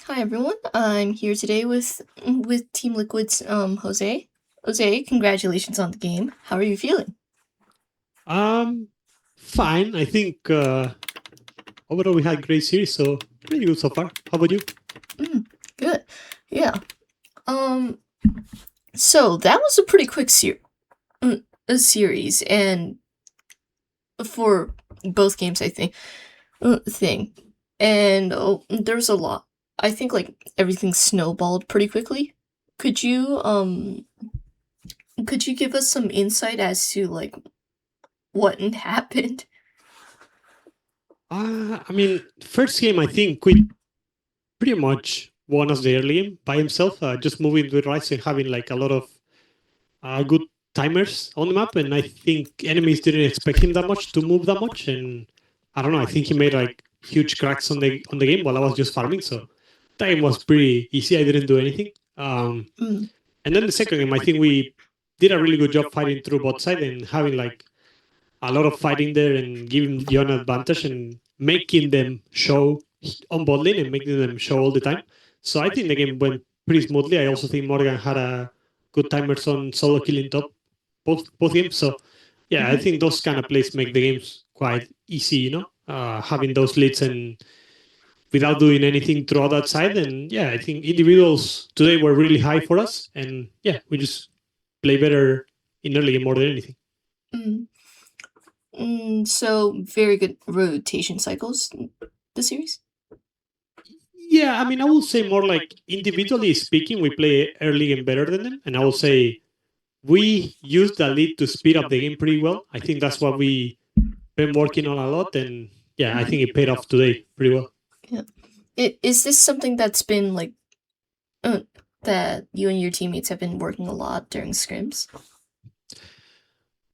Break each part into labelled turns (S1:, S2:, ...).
S1: Hi everyone. I'm here today with Team Liquid's Jose. Jose, congratulations on the game. How are you feeling?
S2: Um, Fine. I think overall we had a great series, so pretty good so far. How about you?
S1: Good. Yeah. Um. So that was a pretty quick a series, and for both games, I think. Thing, and there's a lot. I think like everything snowballed pretty quickly. Could you um could you give us some insight as to like what happened?
S2: First game I think Quit pretty much won us the early game by himself, just moving with Rice and having like a lot of good timers on the map, and I think enemies didn't expect him that much to move that much, and I don't know. I think he made like huge cracks on the game while I was just farming, so that game was pretty easy. I didn't do anything.
S1: Mm,
S2: And then the second game, I think we did a really good job fighting through bot side and having like a lot of fighting there and giving Yon advantage and making them show on bot lane and making them show all the time. So I think the game went pretty smoothly. I also think Morgan had a good timers on solo killing top both games. So yeah, I think those kind of plays make the games quite easy, having those leads and without doing anything throughout that side. And yeah, I think individuals today were really high for us. And yeah, we just play better in early game more than anything.
S1: mm. So very good rotation cycles. The series.
S2: Yeah, I will say more like individually speaking, we play early game better than them. And I will say we use the lead to speed up the game pretty well. I think that's what we been working on a lot. And yeah, I think it paid off today pretty well.
S1: Yeah. Is this something that's been like uh, that you and your teammates have been working a lot during scrims?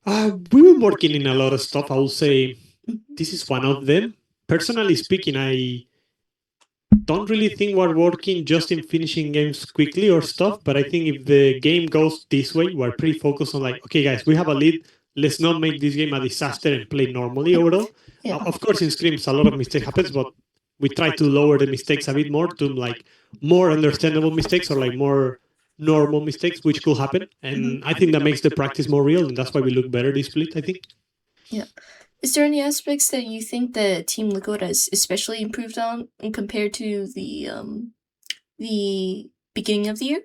S2: We've been working in a lot of stuff. I will say this is one of them. Personally speaking, I don't really think we're working just in finishing games quickly or stuff, but I think if the game goes this way, we're pretty focused on like, okay, guys, we have a lead. Let's not make this game a disaster and play normally overall.
S1: Yeah.
S2: Of course, in scrims, a lot of mistake happens, but we try to lower the mistakes a bit more to like more understandable mistakes or like more normal mistakes, which could happen. And I think that makes the practice more real, and that's why we look better this split, I think.
S1: Yeah. Is there any aspects that you think that Team Liquid has especially improved on compared to the beginning of the year?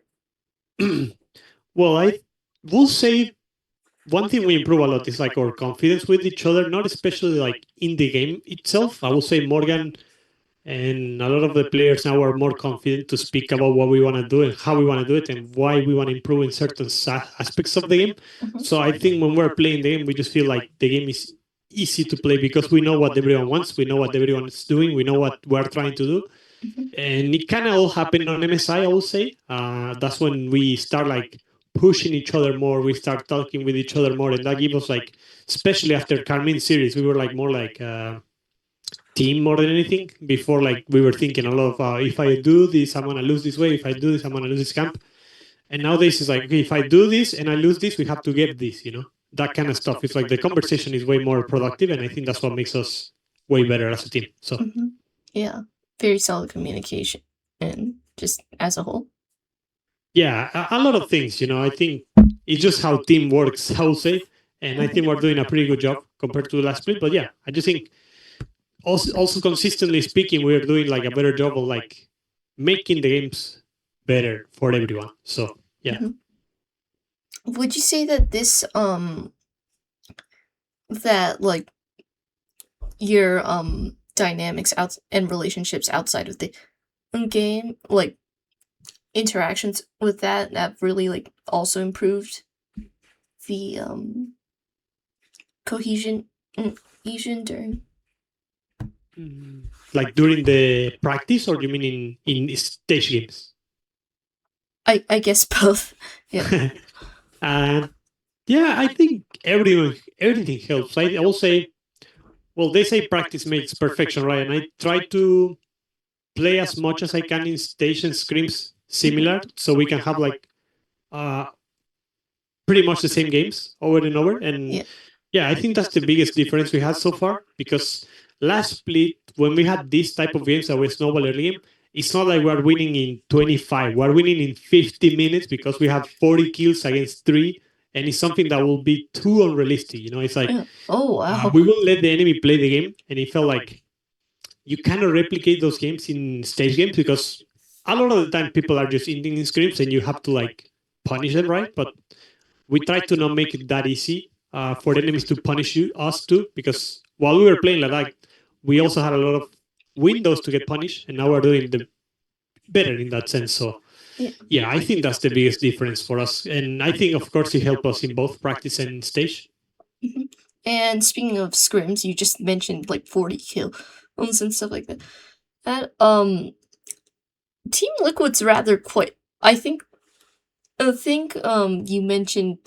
S2: Well, I will say one thing we improve a lot is like our confidence with each other, not especially like in the game itself. I will say Morgan and a lot of the players now are more confident to speak about what we want to do and how we want to do it and why we want to improve in certain aspects of the game. So I think when we're playing the game, we just feel like the game is easy to play because we know what everyone wants, we know what everyone is doing, we know what we're trying to do. And it kind of all happened on MSI, I will say. That's when we start like pushing each other more. We start talking with each other more, and that gave us like, especially after Carmine series, we were like more like team more than anything. Before, like we were thinking a lot of if I do this, I'm gonna lose this way. If I do this, I'm gonna lose this camp. And nowadays it's like, okay, if I do this and I lose this, we have to get this. That kind of stuff. It's like the conversation is way more productive, and I think that's what makes us way better as a team. So.
S1: Yeah, very solid communication, and just as a whole.
S2: Yeah, a lot of things, I think it's just how team works, I would say. And I think we're doing a pretty good job compared to the last split. But yeah, I just think also consistently speaking, we're doing like a better job of like making the games better for everyone. So yeah.
S1: Would you say that this that like your dynamics out and relationships outside of the game, like interactions with that really like also improved the cohesion cohesion during
S2: Like during the practice, or you mean in stage games?
S1: I guess both. Yeah.
S2: And yeah, I think everything helps. I will say, well, they say practice makes perfection, right? And I try to play as much as I can in station scrims similar, so we can have like uh, pretty much the same games over and over. And yeah, I think that's the biggest difference we had so far, because last split when we had this type of games that were snowball early game, it's not like we're winning in 25. We're winning in 50 minutes because we have 40 kills against 3. And it's something that will be too unrealistic. It's like,
S1: Oh wow.
S2: we will let the enemy play the game. And it felt like you cannot replicate those games in stage games because a lot of the time people are just ending in scrims and you have to like punish them, right? But we try to not make it that easy for the enemies to punish us too, because while we were playing like that, we also had a lot of windows to get punished, and now we're doing the better in that sense. So yeah, I think that's the biggest difference for us, and I think of course it helped us in both practice and stage.
S1: And speaking of scrims, you just mentioned like 40 kills and stuff like that. Team Liquid's rather quite. I think you mentioned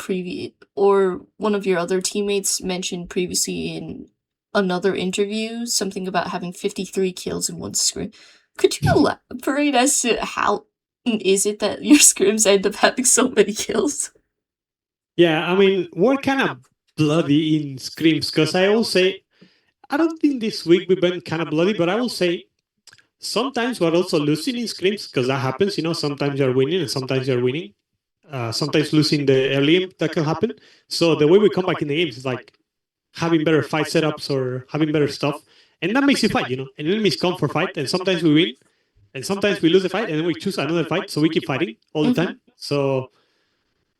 S1: or one of your other teammates mentioned previously in another interview something about having 53 kills in one scrim. Could you elaborate as to how is it that your scrims end up having so many kills?
S2: Yeah, I mean, we're kind of bloody in scrims because I will say, I don't think this week we've been kind of bloody, but I will say sometimes we're also losing in scrims because that happens. Sometimes you're winning and sometimes you're winning. Sometimes losing the early game, that can happen. So the way we come back in the games is like having better fight setups or having better stuff, and that makes you fight. And enemies come for fight, and sometimes we win, and sometimes we lose the fight, and then we choose another fight. So we keep fighting all the time. So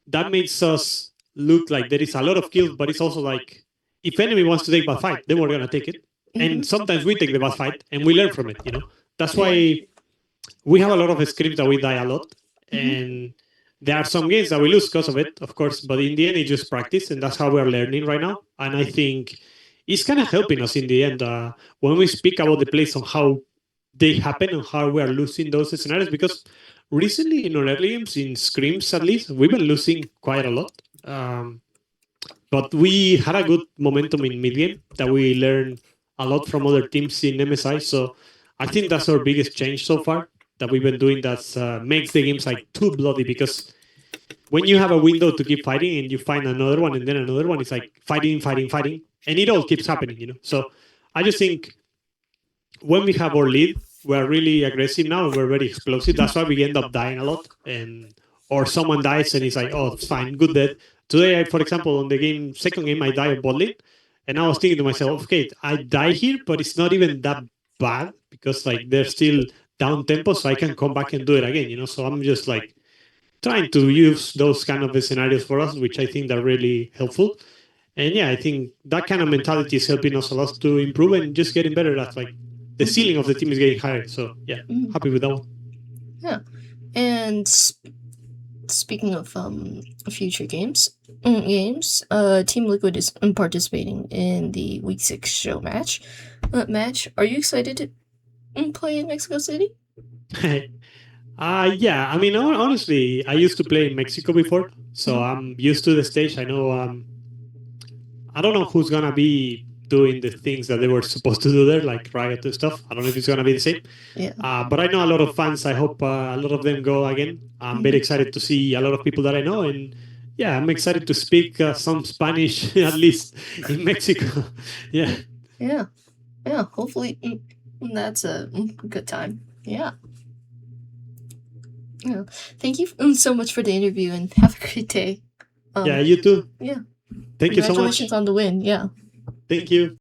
S2: that makes us look like there is a lot of kills, but it's also like if enemy wants to take bad fight, then we're gonna take it. And sometimes we take the bad fight and we learn from it. That's why we have a lot of scrims that we die a lot, and there are some games that we lose because of it, of course. But in the end, it's just practice, and that's how we're learning right now. And I think it's kind of helping us in the end when we speak about the plays on how they happen and how we are losing those scenarios. Because recently in our early games, in scrims at least, we've been losing quite a lot. But we had a good momentum in mid game that we learned a lot from other teams in MSI. So I think that's our biggest change so far that we've been doing. That makes the games like too bloody, because when you have a window to keep fighting and you find another one and then another one, it's like fighting, fighting, fighting, and it all keeps happening. So I just think when we have our lead, we're really aggressive now and we're very explosive. That's why we end up dying a lot, and or someone dies and it's like, oh, it's fine, good dead. Today, for example, on the second game, I died of bot lane, and I was thinking to myself, okay, I die here, but it's not even that bad because like they're still down tempo, so I can come back and do it again. So I'm just like trying to use those kind of scenarios for us, which I think are really helpful. And yeah, I think that kind of mentality is helping us a lot to improve and just getting better at like the ceiling of the team is getting higher. So yeah, happy with that one.
S1: Yeah, and speaking of future games, Team Liquid is participating in the Week 6 show match. Are you excited to play in Mexico City?
S2: Yeah, I mean, honestly, I used to play in Mexico before, so I'm used to the stage. I know I don't know who's gonna be doing the things that they were supposed to do there, like Riot and stuff. I don't know if it's gonna be the same.
S1: Yeah.
S2: But I know a lot of fans. I hope a lot of them go again. I'm very excited to see a lot of people that I know, and yeah, I'm excited to speak some Spanish at least in Mexico. Yeah.
S1: Yeah. Yeah. Hopefully, that's a good time. Yeah. Yeah. Thank you so much for the interview, and have a great day.
S2: Yeah, you too.
S1: Yeah.
S2: Thank you so much.
S1: Congratulations on the win. Yeah.
S2: Thank you.